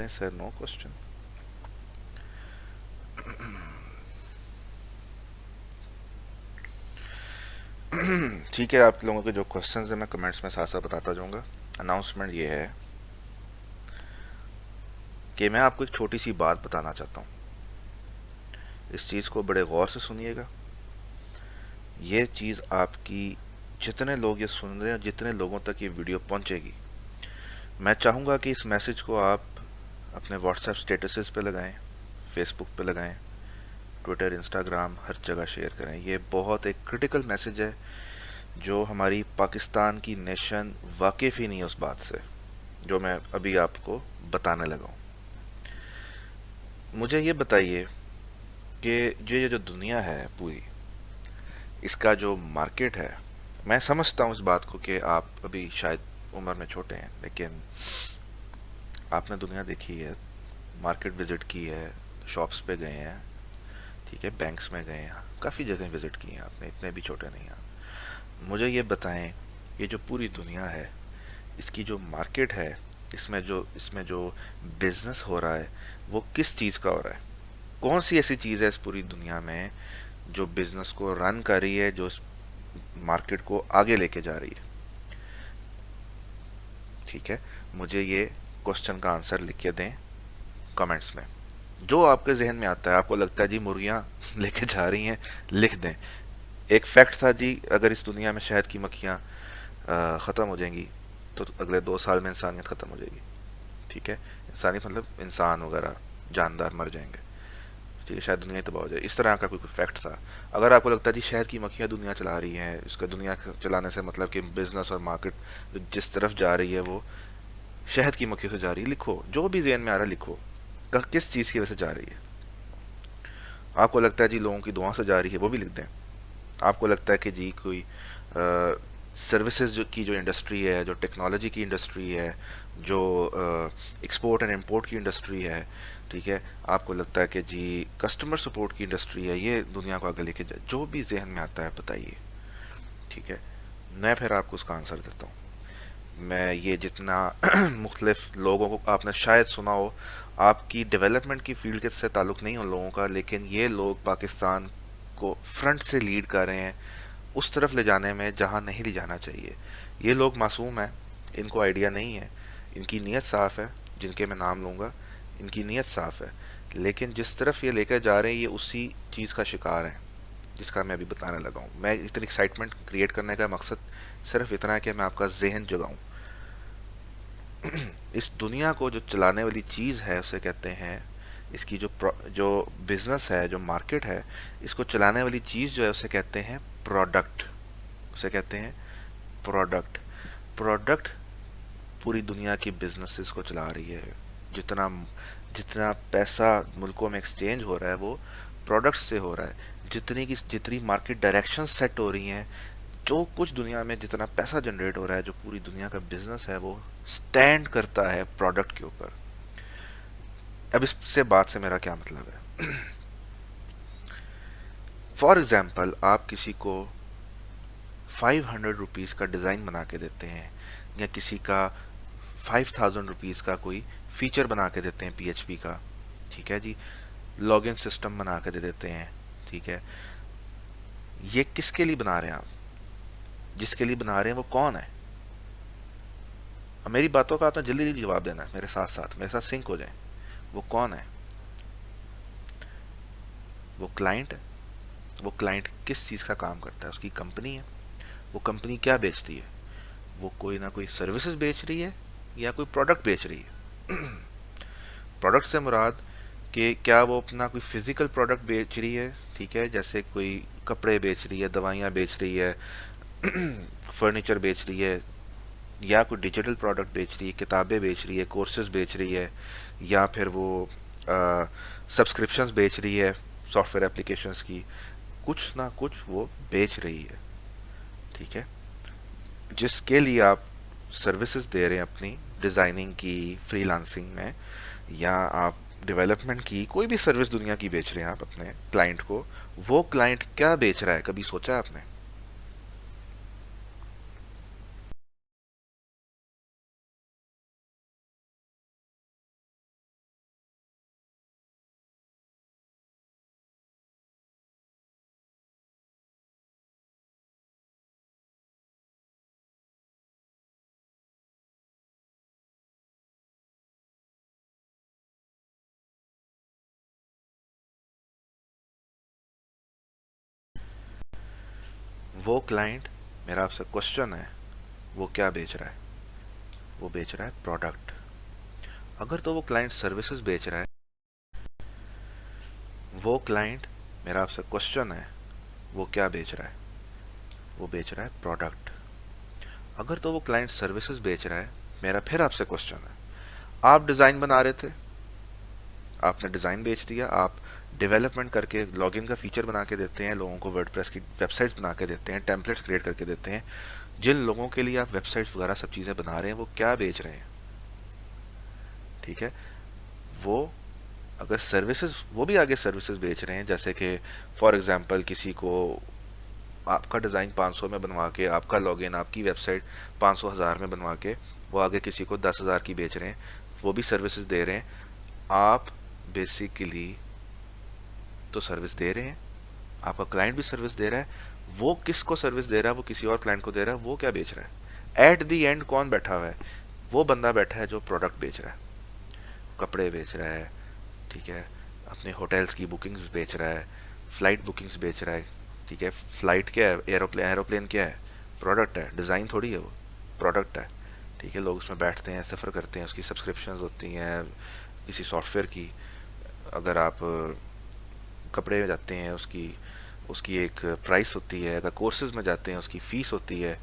Sir no question. ठीक है, आप लोगों के जो क्वेश्चंस हैं मैं कमेंट्स में साथ साथ बताता जाऊंगा। अनाउंसमेंट ये है कि मैं आपको एक छोटी सी बात बताना चाहता हूँ। इस चीज़ को बड़े गौर से सुनिएगा। ये चीज़ आपकी, जितने लोग ये सुन रहे हैं, जितने लोगों तक ये वीडियो पहुंचेगी, मैं चाहूँगा कि इस मैसेज को आप अपने व्हाट्सएप स्टेटसेस पे लगाएं, फेसबुक पे लगाएं, ट्विटर, इंस्टाग्राम, हर जगह शेयर करें। ये बहुत एक क्रिटिकल मैसेज है जो हमारी पाकिस्तान की नेशन वाकिफ़ ही नहीं है उस बात से जो मैं अभी आपको बताने लगा हूँ। मुझे ये बताइए कि ये जो दुनिया है पूरी, इसका जो मार्केट है, मैं समझता हूँ इस बात को कि आप अभी शायद उम्र में छोटे हैं, लेकिन आपने दुनिया देखी है, मार्केट विजिट की है, शॉप्स पे गए हैं, ठीक है, बैंक्स में गए हैं, काफ़ी जगह विजिट की हैं आपने, इतने भी छोटे नहीं हैं। मुझे ये बताएं, ये जो पूरी दुनिया है, इसकी जो मार्केट है, इसमें जो बिजनेस हो रहा है, वो किस चीज़ का हो रहा है? कौन सी ऐसी चीज़ है इस पूरी दुनिया में जो बिजनेस को रन कर रही है, जो इस मार्केट को आगे लेके जा रही है? ठीक है, मुझे ये क्वेश्चन का आंसर लिख के दें कमेंट्स में। जो आपके जहन में आता है, आपको लगता है जी मुर्गियां लेके जा रही हैं, लिख दें। एक फैक्ट था जी, अगर इस दुनिया में शहद की मक्खियां ख़त्म हो जाएंगी तो अगले 2 साल में इंसानियत ख़त्म हो जाएगी। ठीक है, इंसानियत मतलब इंसान वगैरह जानदार मर जाएंगे। ठीक है, शायद दुनिया ही तबाह हो जाए, इस तरह का कोई फैक्ट था। अगर आपको लगता है जी शहद की मक्खियाँ दुनिया चला रही हैं, इसका दुनिया चलाने से मतलब कि बिजनेस और मार्केट जिस तरफ जा रही है वो शहद की मक्खियों से जा रही है, लिखो जो भी जेहन में आ रहा है, लिखो किस चीज़ की वजह से जा रही है। आपको लगता है जी लोगों की दुआ से जा रही है, वो भी लिख दें। आपको लगता है कि जी कोई सर्विसेज की जो इंडस्ट्री है, जो टेक्नोलॉजी की इंडस्ट्री है, जो एक्सपोर्ट एंड इंपोर्ट की इंडस्ट्री है, ठीक है, आपको लगता है कि जी कस्टमर सपोर्ट की इंडस्ट्री है, ये दुनिया को आगे लेके जाए, जो भी जहन में आता है बताइए। ठीक है, मैं फिर आपको उसका आंसर देता हूँ। मैं ये जितना मुख्तलिफ लोगों को आपने शायद सुना हो, आपकी डेवलपमेंट की फील्ड के से ताल्लुक़ नहीं उन लोगों का, लेकिन ये लोग पाकिस्तान को फ्रंट से लीड कर रहे हैं उस तरफ ले जाने में जहाँ नहीं ले जाना चाहिए। ये लोग मासूम हैं, इनको आइडिया नहीं है, इनकी नीयत साफ़ है, जिनके मैं नाम लूँगा, इनकी नीयत साफ़ है, लेकिन जिस तरफ ये लेकर जा रहे हैं ये उसी चीज़ का शिकार है जिसका मैं अभी बताने लगा हूँ। मैं इतनी एक्साइटमेंट क्रिएट करने का मकसद सिर्फ इतना है कि मैं आपका जहन जगाऊँ। इस दुनिया को जो चलाने वाली चीज़ है उसे कहते हैं, इसकी जो बिजनेस है, जो मार्केट है, इसको चलाने वाली चीज़ जो है उसे कहते हैं प्रोडक्ट। उसे कहते हैं प्रोडक्ट। प्रोडक्ट पूरी दुनिया की बिजनेसेस को चला रही है। जितना जितना पैसा मुल्कों में एक्सचेंज हो रहा है वो प्रोडक्ट्स से हो रहा है। जितनी मार्केट डायरेक्शन सेट हो रही हैं, जो कुछ दुनिया में जितना पैसा जनरेट हो रहा है, जो पूरी दुनिया का बिजनेस है, वो स्टैंड करता है प्रोडक्ट के ऊपर। अब इससे बात से मेरा क्या मतलब है? फॉर एग्जाम्पल, आप किसी को 500 रुपीज़ का डिज़ाइन बना के देते हैं, या किसी का 5000 रुपीज़ का कोई फीचर बना के देते हैं पीएचपी का, ठीक है जी, लॉगिन सिस्टम बना के दे देते हैं, ठीक है। ये किसके लिए बना रहे हैं आप? जिसके लिए बना रहे हैं वो कौन है? अब मेरी बातों का आपने जल्दी जल्दी जवाब देना है, मेरे साथ सिंक हो जाए। वो कौन है? वो क्लाइंट है। वो क्लाइंट किस चीज़ का काम करता है? उसकी कंपनी है। वो कंपनी क्या बेचती है? वो कोई ना कोई सर्विसेज बेच रही है या कोई प्रोडक्ट बेच रही है। प्रोडक्ट से मुराद कि क्या वो अपना कोई फिजिकल प्रोडक्ट बेच रही है, ठीक है, जैसे कोई कपड़े बेच रही है, दवाइयाँ बेच रही है, फर्नीचर बेच रही है, या कोई डिजिटल प्रोडक्ट बेच रही है, किताबें बेच रही है, कोर्सेज बेच रही है, या फिर वो सब्सक्रिप्शंस बेच रही है सॉफ्टवेयर एप्लीकेशंस की। कुछ ना कुछ वो बेच रही है, ठीक है, जिसके लिए आप सर्विसेज दे रहे हैं अपनी डिज़ाइनिंग की, फ्रीलांसिंग में, या आप डेवलपमेंट की कोई भी सर्विस दुनिया की बेच रहे हैं आप अपने क्लाइंट को। वो क्लाइंट क्या बेच रहा है, कभी सोचा है आपने? वो क्लाइंट, मेरा आपसे क्वेश्चन है, वो क्या बेच रहा है? वो बेच रहा है प्रोडक्ट। अगर तो वो क्लाइंट सर्विसेज बेच रहा है, वो क्लाइंट, मेरा आपसे क्वेश्चन है, वो क्या बेच रहा है? वो बेच रहा है प्रोडक्ट। अगर तो वो क्लाइंट सर्विसेज बेच रहा है, मेरा फिर आपसे क्वेश्चन है, आप डिज़ाइन बना रहे थे, आपने डिज़ाइन बेच दिया, आप डेवलपमेंट करके लॉगिन का फीचर बना के देते हैं लोगों को, वर्डप्रेस की वेबसाइट्स बना के देते हैं, टेम्पलेट्स क्रिएट करके देते हैं, जिन लोगों के लिए आप वेबसाइट्स वगैरह सब चीज़ें बना रहे हैं, वो क्या बेच रहे हैं? ठीक है, वो अगर सर्विसेज, वो भी आगे सर्विसेज बेच रहे हैं, जैसे कि फॉर एग्जांपल किसी को आपका डिज़ाइन 500 में बनवा के, आपका लॉगिन, आपकी वेबसाइट 500 हज़ार में बनवा के वो आगे किसी को 10,000 की बेच रहे हैं, वो भी सर्विसेज दे रहे हैं। आप बेसिकली तो सर्विस दे रहे हैं, आपका क्लाइंट भी सर्विस दे रहा है। वो किसको सर्विस दे रहा है? वो किसी और क्लाइंट को दे रहा है। वो क्या बेच रहा है? एट दी एंड कौन बैठा हुआ है? वो बंदा बैठा है जो प्रोडक्ट बेच रहा है, कपड़े बेच रहा है, ठीक है, अपने होटल्स की बुकिंग्स बेच रहा है, फ्लाइट बुकिंग्स बेच रहा है। ठीक है, फ्लाइट क्या है, एरोप्लेन, एरोप्लेन क्या है? प्रोडक्ट है, डिज़ाइन थोड़ी है वो, प्रोडक्ट है। ठीक है, लोग उसमें बैठते हैं, सफ़र करते हैं, उसकी सब्सक्रिप्शंस होती हैं किसी सॉफ्टवेयर की। अगर आप कपड़े में जाते हैं, उसकी उसकी एक प्राइस होती है, अगर कोर्सेज में जाते हैं उसकी फ़ीस होती है,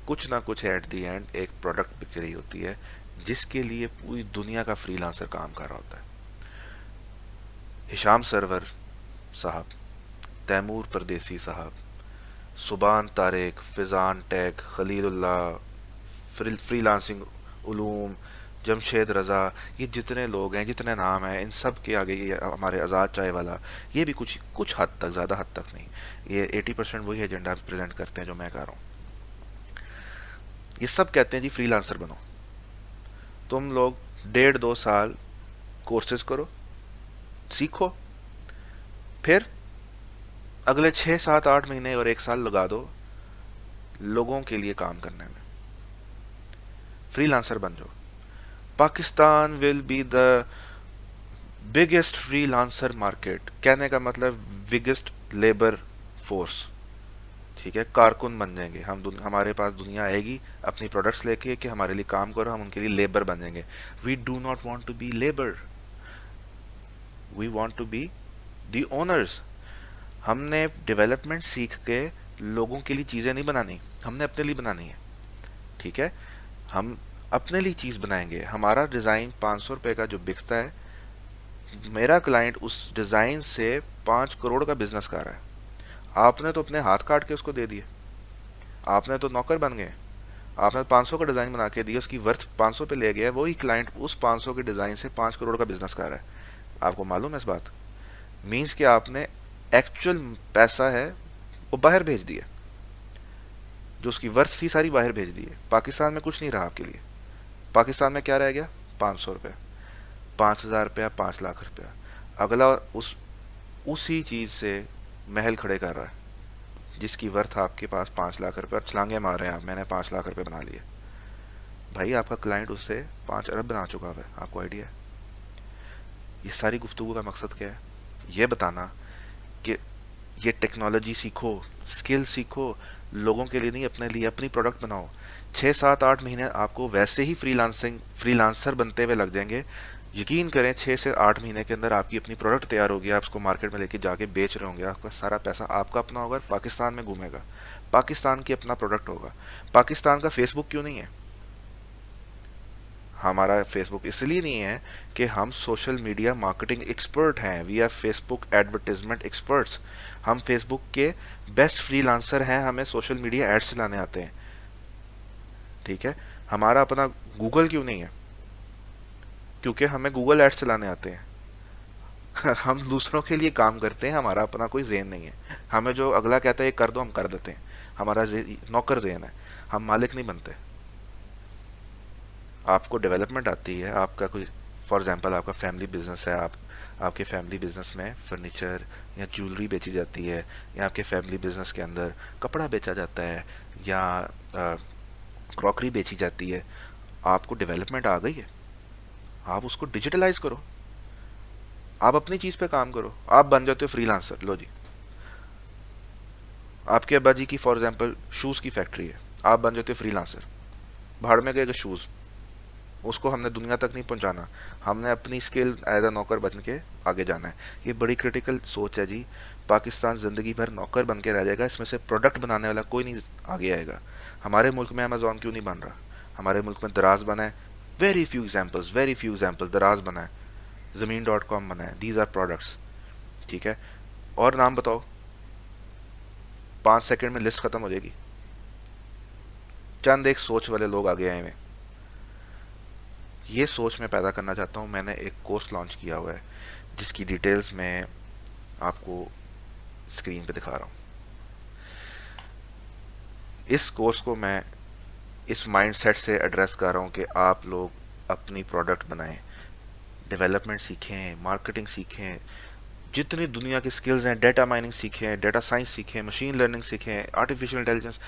कुछ ना कुछ एट दी एंड एक प्रोडक्ट बिक रही होती है, जिसके लिए पूरी दुनिया का फ्रीलांसर काम कर रहा होता है। हिशाम सरवर साहब, तैमूर परदेसी साहब, सुबान तारिक, फिजान टेक, खलीलुल्लाह, फ्रीलांसिंग उलूम, जमशेद रज़ा, ये जितने लोग हैं, जितने नाम हैं, इन सब के आगे ये हमारे आज़ाद चाय वाला, ये भी कुछ कुछ हद तक, ज़्यादा हद तक नहीं, ये 80% वही एजेंडा प्रेजेंट करते हैं जो मैं कह रहा हूँ। ये सब कहते हैं जी फ्रीलांसर बनो। तुम लोग 1.5-2 साल कोर्सेज करो, सीखो, फिर अगले 6-7-8 महीने और 1 साल लगा दो लोगों के लिए काम करने में, फ्रीलांसर बन जाओ। Pakistan will be the biggest freelancer market, कहने का मतलब बिगेस्ट लेबर फोर्स। ठीक है, कारकुन बन जाएंगे हम, हमारे पास दुनिया आएगी अपनी प्रोडक्ट्स लेके कि हमारे लिए काम करो, हम उनके लिए लेबर बन जाएंगे। We do not want to be labour, we want to be the owners. हमने डेवलपमेंट सीख के लोगों के लिए चीज़ें नहीं बनानी, हमने अपने लिए बनानी है। ठीक है, हम अपने लिए चीज़ बनाएंगे। हमारा डिज़ाइन 500 रुपये का जो बिकता है, मेरा क्लाइंट उस डिज़ाइन से 5 करोड़ का बिजनेस कर रहा है। आपने तो अपने हाथ काट के उसको दे दिए, आपने तो नौकर बन गए। आपने 500 का डिज़ाइन बना के दिया, उसकी वर्थ 500 पे ले गया, वही क्लाइंट उस 500 के डिज़ाइन से 5 करोड़ का बिजनेस कर रहा है। आपको मालूम है इस बात? मीन्स कि आपने एक्चुअल पैसा है वो बाहर भेज दिया, जो उसकी वर्थ थी सारी बाहर भेज दी है। पाकिस्तान में कुछ नहीं रहा आपके लिए। पाकिस्तान में क्या रह गया? 500 रुपये, 5,000 रुपया, 5 लाख रुपया। अगला उसी चीज़ से महल खड़े कर रहा है, जिसकी वर्थ आपके पास 5 लाख रुपये, और छलांगे मार रहे हैं आप, मैंने 5 लाख रुपये बना लिए। भाई आपका क्लाइंट उससे 5 अरब बना चुका है, आपको आइडिया है? ये सारी गुफ्तगू का मकसद क्या है? ये बताना कि ये टेक्नोलॉजी सीखो, स्किल सीखो, लोगों के लिए नहीं, अपने लिए, अपनी प्रोडक्ट बनाओ। 6-7-8 महीने आपको वैसे ही फ्रीलांसर बनते हुए लग जाएंगे। यकीन करें, 6 से 8 महीने के अंदर आपकी अपनी प्रोडक्ट तैयार होगी, आप उसको मार्केट में लेके जाके बेच रहे होंगे, आपका सारा पैसा आपका अपना होगा, पाकिस्तान में घूमेगा, पाकिस्तान की अपना प्रोडक्ट होगा। पाकिस्तान का फेसबुक क्यों नहीं है? हमारा फेसबुक इसलिए नहीं है कि हम सोशल मीडिया मार्केटिंग एक्सपर्ट हैं, we are Facebook advertisement experts. हम फेसबुक के बेस्ट फ्रीलांसर हैं, हमें सोशल मीडिया एड्स चलाने आते हैं। ठीक है, हमारा अपना गूगल क्यों नहीं है? क्योंकि हमें गूगल एड्स चलाने आते हैं। हम दूसरों के लिए काम करते हैं, हमारा अपना कोई ज़ेन नहीं है। हमें जो अगला कहता है ये कर दो, हम कर देते हैं। हमारा नौकर ज़ेन है, हम मालिक नहीं बनते। आपको डेवलपमेंट आती है, आपका कोई, फॉर एग्जांपल आपका फैमिली बिजनेस है, आप आपके फैमिली बिजनेस में फर्नीचर या ज्वेलरी बेची जाती है, या आपके फैमिली बिजनेस के अंदर कपड़ा बेचा जाता है, या क्रॉकरी बेची जाती है। आपको डेवलपमेंट आ गई है, आप उसको डिजिटलाइज करो, आप अपनी चीज़ पे काम करो, आप बन जाते हो फ्रीलांसर। लो जी, आपके अब्बा जी की फॉर एग्जांपल शूज़ की फैक्ट्री है, आप बन जाते हो फ्रीलांसर, भाड़ में गए शूज़, उसको हमने दुनिया तक नहीं पहुंचाना, हमने अपनी स्किल एज अ नौकर बन के आगे जाना है। ये बड़ी क्रिटिकल सोच है जी। पाकिस्तान ज़िंदगी भर नौकर बन के रह जाएगा, इसमें से प्रोडक्ट बनाने वाला कोई नहीं आगे आएगा। हमारे मुल्क में अमेजोन क्यों नहीं बन रहा? हमारे मुल्क में दराज बना है, वेरी फ्यू एग्जाम्पल्स, दराज बना है, ज़मीन.com बना है, दीज आर प्रोडक्ट्स। ठीक है, और नाम बताओ, 5 सेकंड में लिस्ट खत्म हो जाएगी। चंद एक सोच वाले लोग आगे आए हुए, ये सोच मैं पैदा करना चाहता हूँ। मैंने एक कोर्स लॉन्च किया हुआ है जिसकी डिटेल्स मैं आपको स्क्रीन पे दिखा रहा हूँ। इस कोर्स को मैं इस माइंडसेट से एड्रेस कर रहा हूँ कि आप लोग अपनी प्रोडक्ट बनाएं, डेवलपमेंट सीखें, मार्केटिंग सीखें, जितनी दुनिया की स्किल्स हैं, डेटा माइनिंग सीखें, डेटा साइंस सीखें, मशीन लर्निंग सीखें, आर्टिफिशियल इंटेलिजेंस,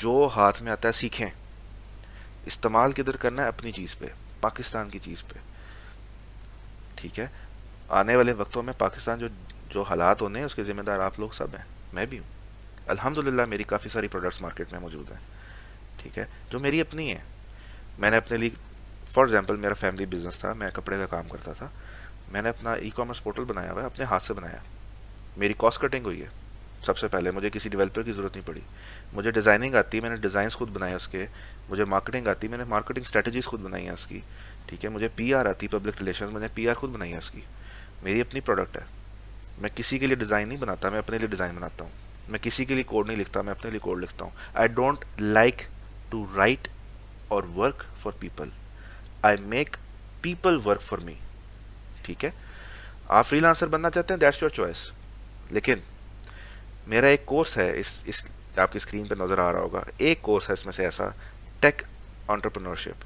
जो हाथ में आता है सीखें। इस्तेमाल किधर करना है? अपनी चीज़ पे, पाकिस्तान की चीज़ पे। ठीक है, आने वाले वक्तों में पाकिस्तान जो जो हालात होने हैं उसके ज़िम्मेदार आप लोग सब हैं, मैं भी हूँ। अल्हम्दुलिल्लाह मेरी काफ़ी सारी प्रोडक्ट्स मार्केट में मौजूद हैं, ठीक है, जो मेरी अपनी है। मैंने अपने लिए, फॉर एग्जांपल मेरा फैमिली बिजनेस था, मैं कपड़े का काम करता था, मैंने अपना ई कॉमर्स पोर्टल बनाया हुआ है, अपने हाथ से बनाया। मेरी कॉस्ट कटिंग हुई है। सबसे पहले मुझे किसी डेवलपर की ज़रूरत नहीं पड़ी। मुझे डिज़ाइनिंग आती है, मैंने डिज़ाइंस खुद बनाए उसके। मुझे मार्केटिंग आती है, मैंने मार्केटिंग स्ट्रेटजीज खुद बनाई है उसकी। ठीक है, मुझे पीआर आती है, पब्लिक रिलेशंस, मैंने पीआर खुद बनाई है उसकी। मेरी अपनी प्रोडक्ट है। मैं किसी के लिए डिज़ाइन नहीं बनाता, मैं अपने लिए डिज़ाइन बनाता हूँ। मैं किसी के लिए कोड नहीं लिखता, मैं अपने लिए कोड लिखता हूँ। I don't like to write और work for people, I make people work for me. ठीक है, आप फ्रीलांसर बनना चाहते हैं, दैट्स योर चॉइस। लेकिन मेरा एक कोर्स है, इस आपकी स्क्रीन पे नज़र आ रहा होगा, एक कोर्स है इसमें से ऐसा, टेक एंटरप्रेन्योरशिप।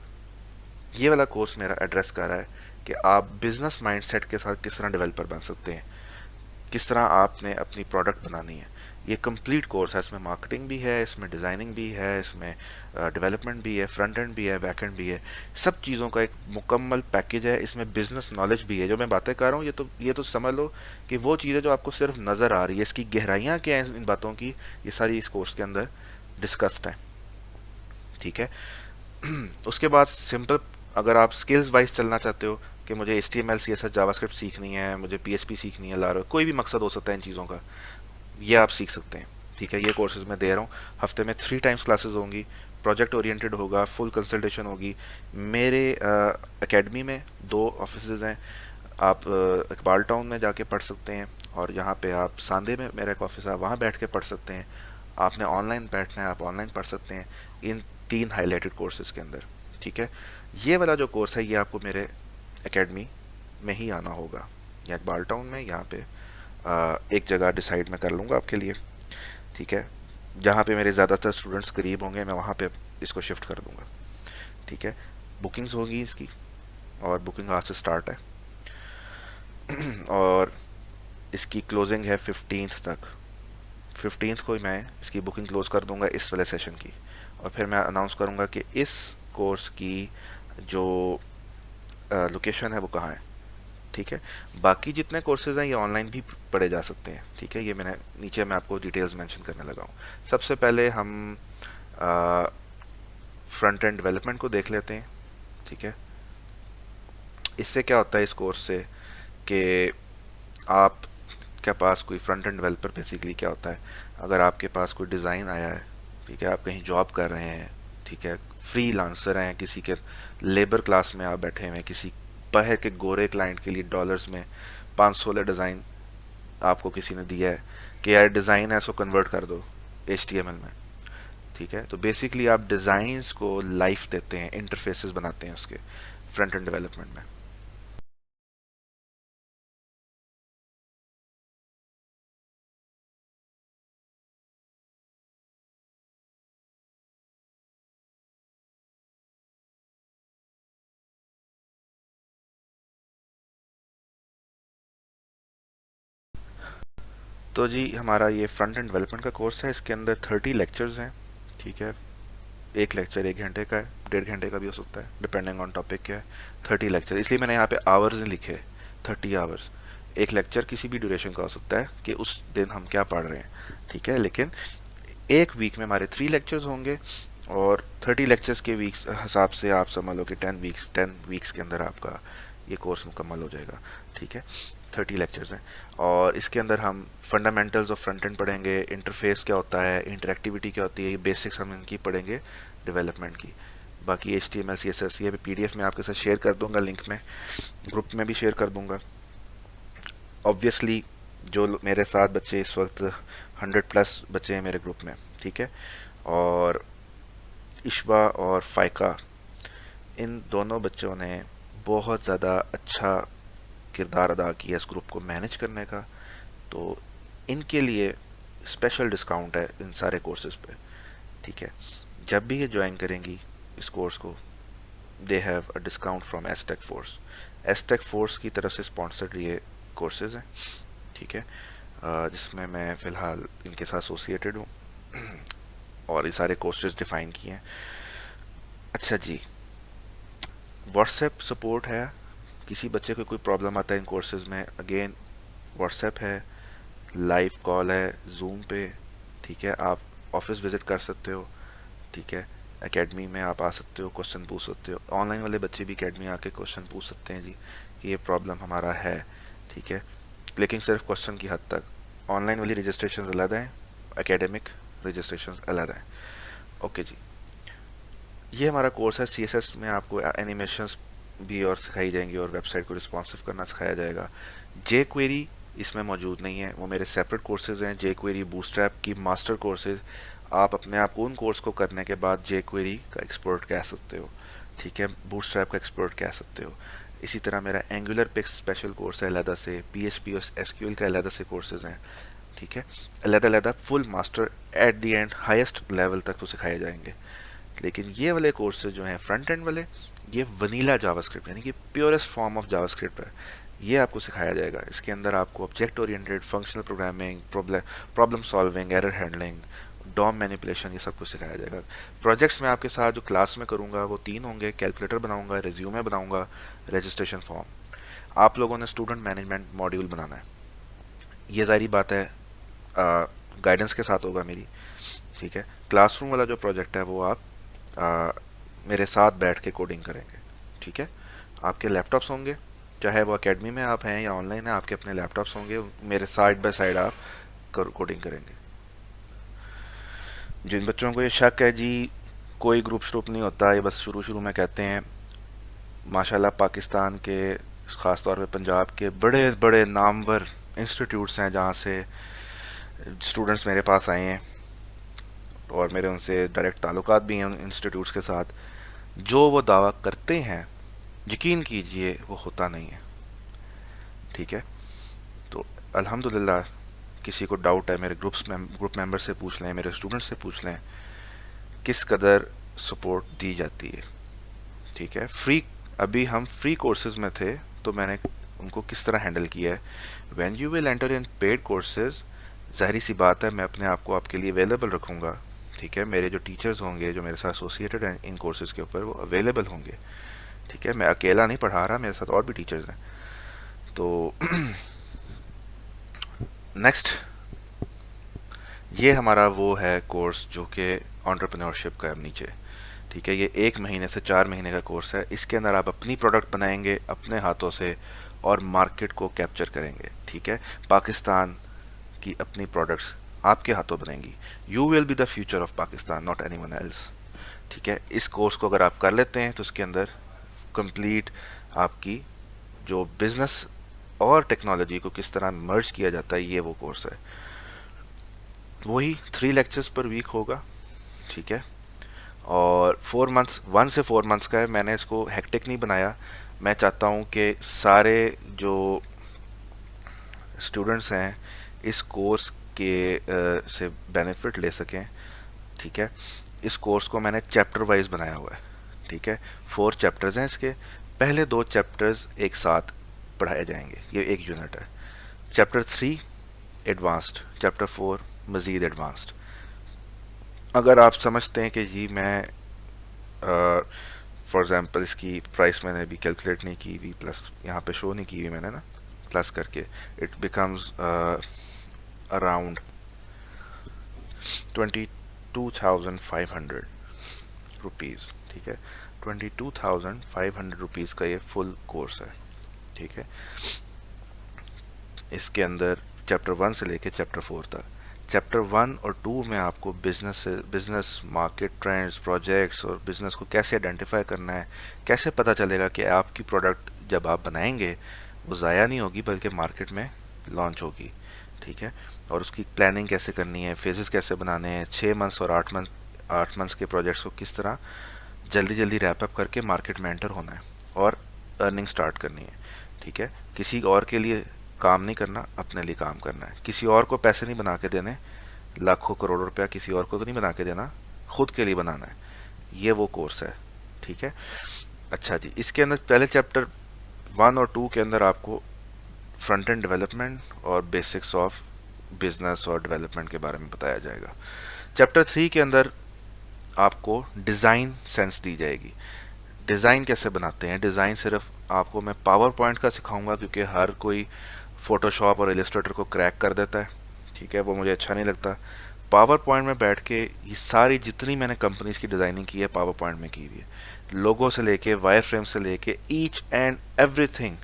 ये वाला कोर्स मेरा एड्रेस कर रहा है कि आप बिजनेस माइंडसेट के साथ किस तरह डेवलपर बन सकते हैं, किस तरह आपने अपनी प्रोडक्ट बनानी है। ये कंप्लीट कोर्स है, इसमें मार्केटिंग भी है, इसमें डिज़ाइनिंग भी है, इसमें डेवलपमेंट भी है, फ्रंट एंड भी है, बैक एंड भी है, सब चीज़ों का एक मुकम्मल पैकेज है। इसमें बिजनेस नॉलेज भी है। जो मैं बातें कर रहा हूँ ये तो समझ लो कि वो चीज़ है जो आपको सिर्फ नज़र आ रही है। इसकी गहराइयाँ क्या हैं इन बातों की, ये सारी इस कोर्स के अंदर डिस्कस्ड है। ठीक है, उसके बाद सिंपल, अगर आप स्किल्स वाइज चलना चाहते हो कि मुझे HTML CSS जावास्क्रिप्ट सीखनी है, मुझे PHP सीखनी है, लारो, कोई भी मकसद हो सकता है इन चीज़ों का, ये आप सीख सकते हैं। ठीक है, ये कोर्सेज मैं दे रहा हूँ। हफ्ते में 3 टाइम्स क्लासेस होंगी, प्रोजेक्ट ओरिएंटेड होगा, फुल कंसल्टेशन होगी। मेरे एकेडमी में 2 ऑफिसेज हैं। आप इकबाल टाउन में जाके पढ़ सकते हैं, और यहाँ पे आप सांदे में मेरा एक ऑफिस है, वहाँ बैठ के पढ़ सकते हैं। आपने ऑनलाइन बैठना है, आप ऑनलाइन पढ़ सकते हैं इन 3 हाईलाइटेड कोर्सेज के अंदर। ठीक है, ये वाला जो कोर्स है ये आपको मेरे एकेडमी में ही आना होगा, या इकबाल टाउन में, यहाँ पे एक जगह डिसाइड मैं कर लूँगा आपके लिए। ठीक है, जहाँ पे मेरे ज़्यादातर स्टूडेंट्स करीब होंगे मैं वहाँ पे इसको शिफ्ट कर दूँगा। ठीक है, बुकिंग्स होगी इसकी, और बुकिंग आज से स्टार्ट है और इसकी क्लोजिंग है 15th तक। 15th को ही मैं इसकी बुकिंग क्लोज कर दूँगा इस वाले सेशन की, और फिर मैं अनाउंस करूँगा कि इस कोर्स की जो लोकेशन है वो कहाँ है। ठीक है, बाकी जितने कोर्सेज हैं ये ऑनलाइन भी पढ़े जा सकते हैं। ठीक है, ये मैंने नीचे मैं आपको डिटेल्स मेंशन करने लगा हूँ। सबसे पहले हम फ्रंट एंड डेवलपमेंट को देख लेते हैं। ठीक है, इससे क्या होता है इस कोर्स से कि आप के पास कोई फ्रंट एंड डेवलपर बेसिकली क्या होता है, अगर आपके पास कोई डिज़ाइन आया है, ठीक है, आप कहीं जॉब कर रहे हैं, ठीक है, फ्री लांसर हैं, किसी के लेबर क्लास में आप बैठे हुए हैं, किसी बाहर के गोरे क्लाइंट के लिए डॉलर्स में 516 डिज़ाइन आपको किसी ने दिया है कि यार डिज़ाइन है, इसको कन्वर्ट कर दो HTML में। ठीक है, तो बेसिकली आप डिज़ाइंस को लाइफ देते हैं, इंटरफेसेस बनाते हैं उसके फ्रंट एंड डेवलपमेंट में। तो जी हमारा ये फ्रंट एंड डेवलपमेंट का कोर्स है, इसके अंदर 30 लेक्चर्स हैं। ठीक है, एक लेक्चर 1 घंटे का है, 1.5 घंटे का भी हो सकता है, डिपेंडिंग ऑन टॉपिक क्या है। 30 लेक्चर, इसलिए मैंने यहाँ पे आवर्स नहीं लिखे, 30 आवर्स। एक लेक्चर किसी भी ड्यूरेशन का हो सकता है कि उस दिन हम क्या पढ़ रहे हैं। ठीक है, लेकिन एक वीक में हमारे 3 लेक्चर्स होंगे और 30 लेक्चर्स के वीक्स हिसाब से आप समझ लो कि 10 वीक्स के अंदर आपका ये कोर्स मुकम्मल हो जाएगा। ठीक है, 30 लेक्चर्स हैं और इसके अंदर हम फंडामेंटल्स ऑफ फ्रंट एंड पढ़ेंगे, इंटरफेस क्या होता है, इंटरेक्टिविटी क्या होती है, ये बेसिक्स हम इनकी पढ़ेंगे डेवलपमेंट की। बाकी HTML CSS ये भी PDF में आपके साथ शेयर कर दूंगा, लिंक में ग्रुप में भी शेयर कर दूंगा। ऑब्वियसली जो मेरे साथ बच्चे इस वक्त 100+ बच्चे हैं मेरे ग्रुप में, ठीक है, और इशबा और फ़ायका, इन दोनों बच्चों ने बहुत ज़्यादा अच्छा किरदार अदा किया इस ग्रुप को मैनेज करने का, तो इनके लिए स्पेशल डिस्काउंट है इन सारे कोर्सेज पे। ठीक है, जब भी ये ज्वाइन करेंगी इस कोर्स को, they have a discount from STech force. STech force की तरफ से स्पॉन्सर्ड ये कोर्सेज हैं। ठीक है, जिसमें मैं फ़िलहाल इनके साथ एसोसिएटेड हूँ और ये सारे कोर्सेज डिफ़ाइन किए हैं। अच्छा जी, व्हाट्सएप सपोर्ट है, किसी बच्चे को कोई प्रॉब्लम आता है इन कोर्सेज में, अगेन व्हाट्सएप है, लाइव कॉल है जूम पे। ठीक है, आप ऑफिस विज़िट कर सकते हो। ठीक है, एकेडमी में आप आ सकते हो, क्वेश्चन पूछ सकते हो। ऑनलाइन वाले बच्चे भी एकेडमी आके क्वेश्चन पूछ सकते हैं जी कि ये प्रॉब्लम हमारा है। ठीक है, लेकिन सिर्फ क्वेश्चन की हद तक। ऑनलाइन वाली रजिस्ट्रेशन अलग हैं, एकेडमिक रजिस्ट्रेशन अलग हैं। ओके जी, ये हमारा कोर्स है। CSS में आपको एनिमेशंस भी और सिखाई जाएंगी और वेबसाइट को रिस्पॉन्सिव करना सिखाया जाएगा। jQuery इसमें मौजूद नहीं है, वो मेरे सेपरेट कोर्सेज हैं। jQuery बूटस्ट्रैप की मास्टर कोर्सेज, आप अपने आप को उन कोर्स को करने के बाद jQuery का एक्सपर्ट कह सकते हो। ठीक है, बूटस्ट्रैप का एक्सपर्ट कह सकते हो। इसी तरह मेरा एंगुलर पे स्पेशल कोर्स है अलहदा से, PHP और SQL का अलहदा से कोर्सेज हैं। ठीक है, अलहदा full master at the end highest level तक तो सिखाए जाएंगे। लेकिन ये वाले कोर्सेज जो हैं फ्रंट एंड वाले, ये वनीला जावास्क्रिप्ट यानी कि प्योरेस्ट फॉर्म ऑफ जावास्क्रिप्ट है, ये आपको सिखाया जाएगा। इसके अंदर आपको object oriented, functional programming, problem solving, error handling, DOM manipulation, ये सब कुछ सिखाया जाएगा। प्रोजेक्ट्स में आपके साथ जो क्लास में करूँगा वो 3 होंगे, कैलकुलेटर बनाऊंगा, रिज्यूमे बनाऊंगा, रजिस्ट्रेशन फॉर्म। आप लोगों ने स्टूडेंट मैनेजमेंट मॉड्यूल बनाना है, ये ज़ाहिर बात है गाइडेंस के साथ होगा मेरी। ठीक है, क्लासरूम वाला जो प्रोजेक्ट है वो आप मेरे साथ बैठ के कोडिंग करेंगे। ठीक है, आपके लैपटॉप्स होंगे, चाहे वो एकेडमी में आप हैं या ऑनलाइन है, आपके अपने लैपटॉप्स होंगे, मेरे साइड बाय साइड आप कोडिंग करेंगे। जिन बच्चों को ये शक है जी कोई ग्रुप श्रुप नहीं होता, ये बस शुरू शुरू में कहते हैं, माशाल्लाह पाकिस्तान के ख़ास तौर पे पंजाब के बड़े बड़े नामवर इंस्टीट्यूट्स हैं जहाँ से स्टूडेंट्स मेरे पास आए हैं और मेरे उनसे डायरेक्ट ताल्लुकात भी हैं उन इंस्टीट्यूट्स के साथ। जो वो दावा करते हैं, यकीन कीजिए वो होता नहीं है। ठीक है, तो अल्हम्दुलिल्लाह किसी को डाउट है मेरे ग्रुप मेंबर से पूछ लें, मेरे स्टूडेंट से पूछ लें किस कदर सपोर्ट दी जाती है। ठीक है, फ्री, अभी हम फ्री कोर्सेज में थे तो मैंने उनको किस तरह हैंडल किया है। When you will enter in paid courses, जाहिर सी बात है मैं अपने आप को आपके लिए अवेलेबल रखूँगा। ठीक है, मेरे जो टीचर्स होंगे जो मेरे साथ एसोसिएटेड हैं इन कोर्सेज के ऊपर, वो अवेलेबल होंगे। ठीक है, मैं अकेला नहीं पढ़ा रहा, मेरे साथ और भी टीचर्स हैं। तो नेक्स्ट, ये हमारा वो है कोर्स जो कि एंटरप्रेन्योरशिप का है नीचे। ठीक है, ये 1 महीने से 4 महीने का कोर्स है। इसके अंदर आप अपनी प्रोडक्ट बनाएंगे अपने हाथों से और मार्केट को कैप्चर करेंगे। ठीक है, पाकिस्तान की अपनी प्रोडक्ट्स आपके हाथों बनेंगी। You will be the future of Pakistan, not anyone else. ठीक है, इस कोर्स को अगर आप कर लेते हैं तो इसके अंदर कंप्लीट आपकी जो बिजनेस और टेक्नोलॉजी को किस तरह मर्ज किया जाता है, ये वो कोर्स है। वही 3 लेक्चर्स पर वीक होगा। ठीक है, और 4 मंथ्स, 1 से 4 मंथ्स का है। मैंने इसको हेक्टिक नहीं बनाया, मैं चाहता हूँ कि सारे जो स्टूडेंट्स हैं इस कोर्स के से बेनिफिट ले सकें। ठीक है, इस कोर्स को मैंने चैप्टर वाइज बनाया हुआ है। ठीक है, 4 चैप्टर्स हैं इसके, पहले 2 चैप्टर्स एक साथ पढ़ाए जाएंगे, ये एक यूनिट है। चैप्टर 3 एडवांस्ड, चैप्टर 4 मज़ीद एडवांस्ड। अगर आप समझते हैं कि जी मैं फॉर एग्ज़ाम्पल इसकी प्राइस मैंने अभी कैलकुलेट नहीं की हुई, प्लस यहाँ पे शो नहीं की हुई मैंने ना, प्लस करके इट बिकम्स अराउंड ₹22,500, ठीक है। ₹22,500 का ये फुल कोर्स है, ठीक है। इसके अंदर चैप्टर 1 से लेके चैप्टर 4 तक, चैप्टर 1 और 2 में आपको बिजनेस मार्केट ट्रेंड्स, प्रोजेक्ट्स और बिजनेस को कैसे आइडेंटिफाई करना है, कैसे पता चलेगा कि आपकी प्रोडक्ट जब आप बनाएंगे वो ज़ाया नहीं होगी बल्कि मार्केट में लॉन्च होगी, ठीक है। और उसकी प्लानिंग कैसे करनी है, फेजेस कैसे बनाने हैं, 6 मंथ्स और 8 मंथ्स के प्रोजेक्ट्स को किस तरह जल्दी जल्दी रैप अप करके मार्केट में एंटर होना है और अर्निंग स्टार्ट करनी है, ठीक है। किसी और के लिए काम नहीं करना, अपने लिए काम करना है। किसी और को पैसे नहीं बना के देने, लाखों करोड़ों रुपया किसी और को नहीं बना के देना, खुद के लिए बनाना है। ये वो कोर्स है, ठीक है। अच्छा जी, इसके अंदर पहले चैप्टर 1 और 2 के अंदर आपको फ्रंट एंड डेवलपमेंट और बेसिक्स ऑफ बिजनेस और डेवलपमेंट के बारे में बताया जाएगा। चैप्टर 3 के अंदर आपको डिज़ाइन सेंस दी जाएगी। डिज़ाइन कैसे बनाते हैं, डिज़ाइन सिर्फ आपको मैं पावर पॉइंट का सिखाऊंगा क्योंकि हर कोई फोटोशॉप और इलस्ट्रेटर को क्रैक कर देता है, ठीक है, वो मुझे अच्छा नहीं लगता। पावर पॉइंट में बैठ के ये सारी जितनी मैंने कंपनीज की डिज़ाइनिंग की है पावर पॉइंट में की हुई है, लोगो से लेके वायर फ्रेम से लेके ईच एंड एवरीथिंग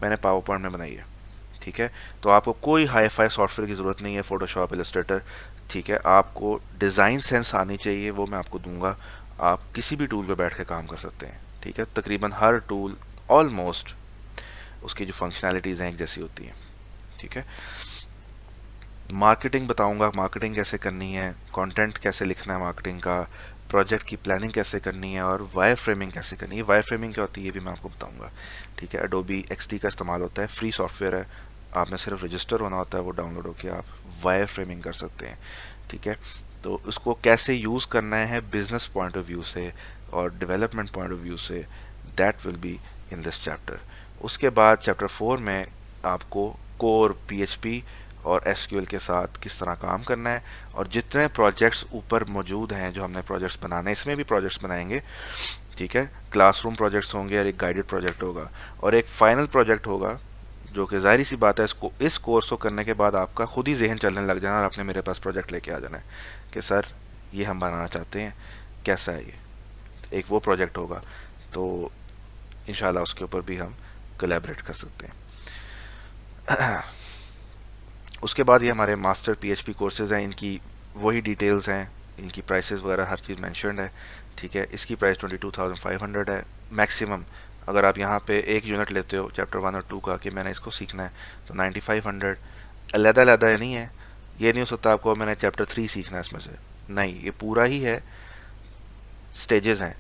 मैंने पावर पॉइंट में बनाई है, ठीक है। तो आपको कोई हाई फाई सॉफ्टवेयर की ज़रूरत नहीं है, फोटोशॉप इलस्ट्रेटर, ठीक है। आपको डिज़ाइन सेंस आनी चाहिए, वो मैं आपको दूंगा। आप किसी भी टूल पे बैठ के काम कर सकते हैं, ठीक है। तकरीबन हर टूल ऑलमोस्ट उसकी जो फंक्शनैलिटीज़ हैं एक जैसी होती हैं, ठीक है। मार्केटिंग बताऊंगा, मार्केटिंग कैसे करनी है, कंटेंट कैसे लिखना है मार्केटिंग का, प्रोजेक्ट की प्लानिंग कैसे करनी है और वायर फ्रेमिंग कैसे करनी है। वायर फ्रेमिंग क्या होती है ये भी मैं आपको बताऊंगा, ठीक है। एडोबी एक्सडी का इस्तेमाल होता है, फ्री सॉफ्टवेयर है, आपने सिर्फ रजिस्टर होना होता है, वो डाउनलोड होकर आप वायर फ्रेमिंग कर सकते हैं, ठीक है। तो उसको कैसे यूज़ करना है बिजनेस पॉइंट ऑफ व्यू से और डेवलपमेंट पॉइंट ऑफ व्यू से, that will be in this chapter. उसके बाद चैप्टर 4 में आपको कोर पीएचपी और एसक्यूएल के साथ किस तरह काम करना है, और जितने प्रोजेक्ट्स ऊपर मौजूद हैं जो हमने प्रोजेक्ट्स बनाने हैं, इसमें भी प्रोजेक्ट्स बनाएंगे, ठीक है। क्लासरूम प्रोजेक्ट्स होंगे और एक गाइडेड प्रोजेक्ट होगा और एक फाइनल प्रोजेक्ट होगा, जो कि जाहिर सी बात है इसको इस कोर्स को करने के बाद आपका खुद ही जहन चलने लग जाना और आपने मेरे पास प्रोजेक्ट लेके आ जाना है कि सर ये हम बनाना चाहते हैं, कैसा है ये, एक वो प्रोजेक्ट होगा। तो इंशाल्लाह उसके ऊपर भी हम कोलैबोरेट कर सकते हैं। उसके बाद ये हमारे मास्टर पीएचपी कोर्सेज हैं, इनकी वही डिटेल्स हैं, इनकी प्राइसेस वगैरह हर चीज़ मेंशन्ड है, ठीक है। इसकी प्राइस 22,500 है मैक्सिमम। अगर आप यहाँ पे एक यूनिट लेते हो चैप्टर 1 और 2 का कि मैंने इसको सीखना है तो 9500। अलग-अलग नहीं है, ये नहीं हो सकता आपको मैंने चैप्टर 3 सीखना है इसमें से, नहीं, ये पूरा ही है, स्टेजेस हैं।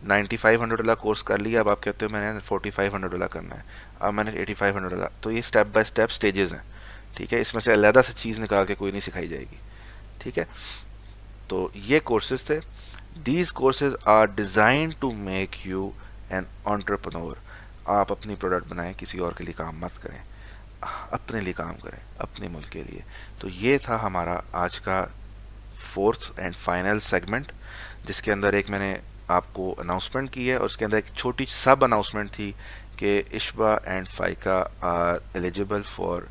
9500 वाला कोर्स कर लिया, अब आप कहते हो मैंने 4500 वाला करना है, अब मैंने 8500 वाला, तो ये स्टेप बाय स्टेप स्टेजेस हैं, ठीक है। इसमें से अलग से चीज़ निकाल के कोई नहीं सिखाई जाएगी, ठीक है। तो ये कोर्सेज थे। These courses are design to make you an entrepreneur. आप अपनी प्रोडक्ट बनाएं, किसी और के लिए काम मत करें, अपने लिए काम करें, अपने मुल्क के लिए। तो ये था हमारा आज का 4th एंड फाइनल सेगमेंट, जिसके अंदर एक मैंने आपको अनाउंसमेंट की है और उसके अंदर एक छोटी सब अनाउंसमेंट थी कि Ishba and Faika are eligible for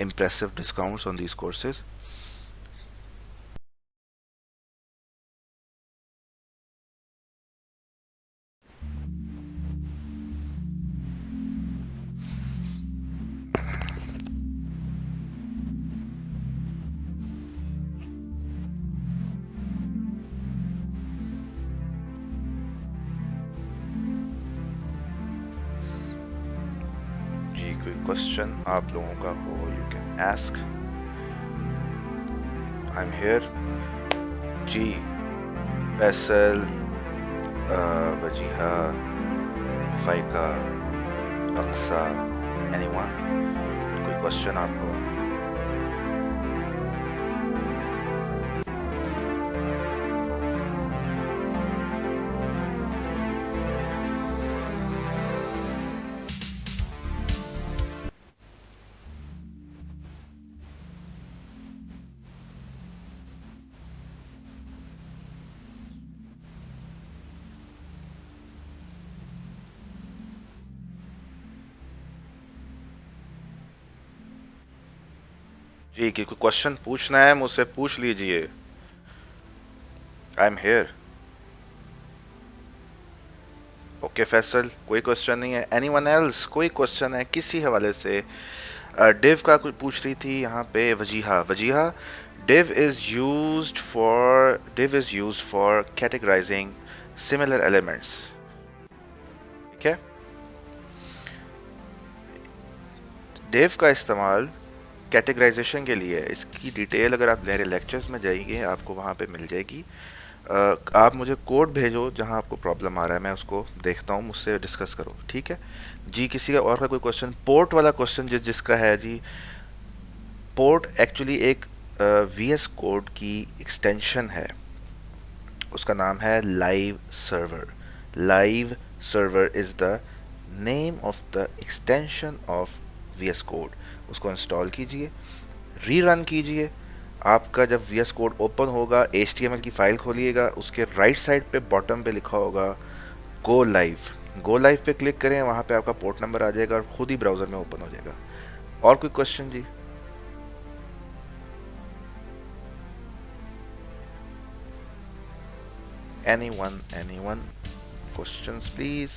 impressive discounts on these courses. जी कोई क्वेश्चन आप लोगों का हो, you can ask, I am here. जी फैसल, वजीहा, फाइका, अक्सा, एनीवन, कोई क्वेश्चन आपको? जी कि कोई क्वेश्चन पूछना है मुझसे पूछ लीजिए, I am here. Okay Faisal, कोई क्वेश्चन नहीं है। एनीवन एल्स, कोई क्वेश्चन है किसी हवाले से? डिव का कुछ पूछ रही थी यहाँ पे Wajiha. Wajiha, div is used for categorizing similar elements। ठीक है, div का इस्तेमाल कैटेगराइजेशन के लिए है। इसकी डिटेल अगर आप मेरे लेक्चर्स में जाइए आपको वहाँ पे मिल जाएगी। आप मुझे कोड भेजो जहाँ आपको प्रॉब्लम आ रहा है, मैं उसको देखता हूँ, मुझसे डिस्कस करो, ठीक है जी। किसी का और का कोई क्वेश्चन? पोर्ट वाला क्वेश्चन जिसका है जी, पोर्ट एक्चुअली एक VS कोड की एक्सटेंशन है, उसका नाम है live server. Live server is the name of the extension of VS code. उसको इंस्टॉल कीजिए, रीरन कीजिए। आपका जब VS कोड ओपन होगा, HTML की फाइल खोलिएगा, उसके राइट साइड पे बॉटम पे लिखा होगा गो लाइव। गो लाइव पे क्लिक करें, वहाँ पे आपका पोर्ट नंबर आ जाएगा और खुद ही ब्राउज़र में ओपन हो जाएगा। और कोई क्वेश्चन जी? Anyone questions please?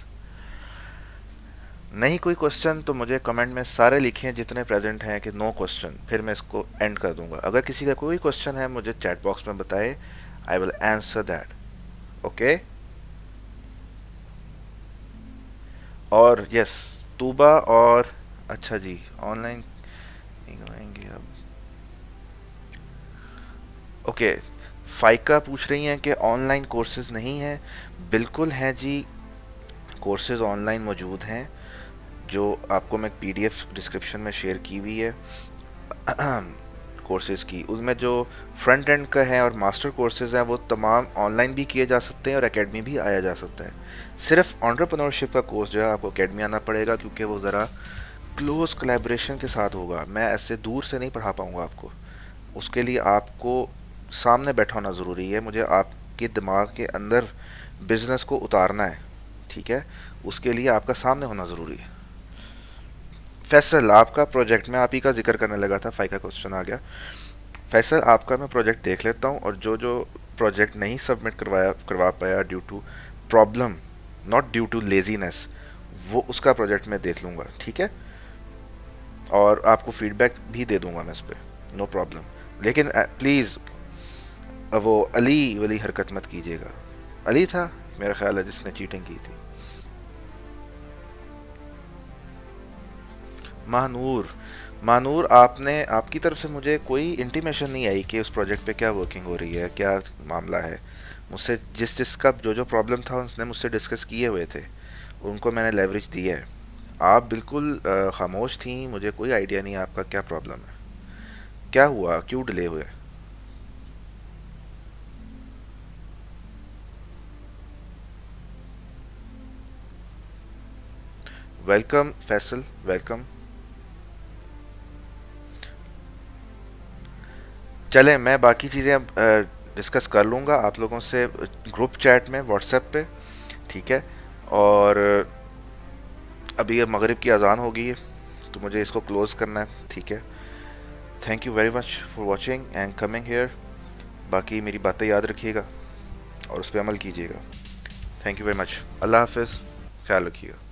नहीं कोई क्वेश्चन तो मुझे कमेंट में सारे लिखे जितने प्रेजेंट हैं कि नो क्वेश्चन, फिर मैं इसको एंड कर दूंगा। अगर किसी का कोई क्वेश्चन है मुझे चैट बॉक्स में बताए, I will answer that. Okay, और यस तूबा और अच्छा जी ऑनलाइन नहीं कराएंगे अब। ओके, फाइका पूछ रही हैं कि ऑनलाइन कोर्सेज नहीं हैं। बिल्कुल हैं जी, कोर्सेज ऑनलाइन मौजूद हैं, जो आपको मैं PDF डिस्क्रिप्शन में शेयर की हुई है कोर्सेज की। उसमें जो फ्रंट एंड का है और मास्टर कोर्सेज हैं वो तमाम ऑनलाइन भी किए जा सकते हैं और एकेडमी भी आया जा सकता है। सिर्फ एंटरप्रेन्योरशिप का कोर्स जो है आपको एकेडमी आना पड़ेगा, क्योंकि वो ज़रा क्लोज कोलैबोरेशन के साथ होगा। मैं ऐसे दूर से नहीं पढ़ा पाऊँगा आपको, उसके लिए आपको सामने बैठा होना ज़रूरी है। मुझे आपके दिमाग के अंदर बिजनेस को उतारना है, ठीक है, उसके लिए आपका सामने होना ज़रूरी है। फैसल, आपका प्रोजेक्ट, मैं आप ही का जिक्र करने लगा था, फाइका क्वेश्चन आ गया। फैसल, आपका मैं प्रोजेक्ट देख लेता हूँ और जो जो प्रोजेक्ट नहीं सबमिट करवा पाया due to problem, not due to laziness, वो उसका प्रोजेक्ट मैं देख लूँगा, ठीक है, और आपको फीडबैक भी दे दूंगा मैं इस पर, नो प्रॉब्लम। लेकिन प्लीज़ वो अली वाली हरकत मत कीजिएगा। अली था मेरा ख्याल है जिसने चीटिंग की थी। महानूर, महानूर, आपने, आपकी तरफ से मुझे कोई इंटीमेशन नहीं आई कि उस प्रोजेक्ट पे क्या वर्किंग हो रही है, क्या मामला है। मुझसे जिसका जो जो प्रॉब्लम था उसने मुझसे डिस्कस किए हुए थे, उनको मैंने लेवरेज दिया है। आप बिल्कुल खामोश थी, मुझे कोई आइडिया नहीं आपका क्या प्रॉब्लम है, क्या हुआ, क्यों डिले हुए? Welcome Faisal, welcome. चलें, मैं बाकी चीज़ें अब डिस्कस कर लूँगा आप लोगों से ग्रुप चैट में व्हाट्सएप पे, ठीक है। और अभी अब मगरिब की अजान हो गई है तो मुझे इसको क्लोज़ करना है, ठीक है। Thank you very much for watching and coming here. बाकी मेरी बातें याद रखिएगा और उस पर अमल कीजिएगा। Thank you very much. अल्लाह हाफिज़, ख्याल रखिएगा।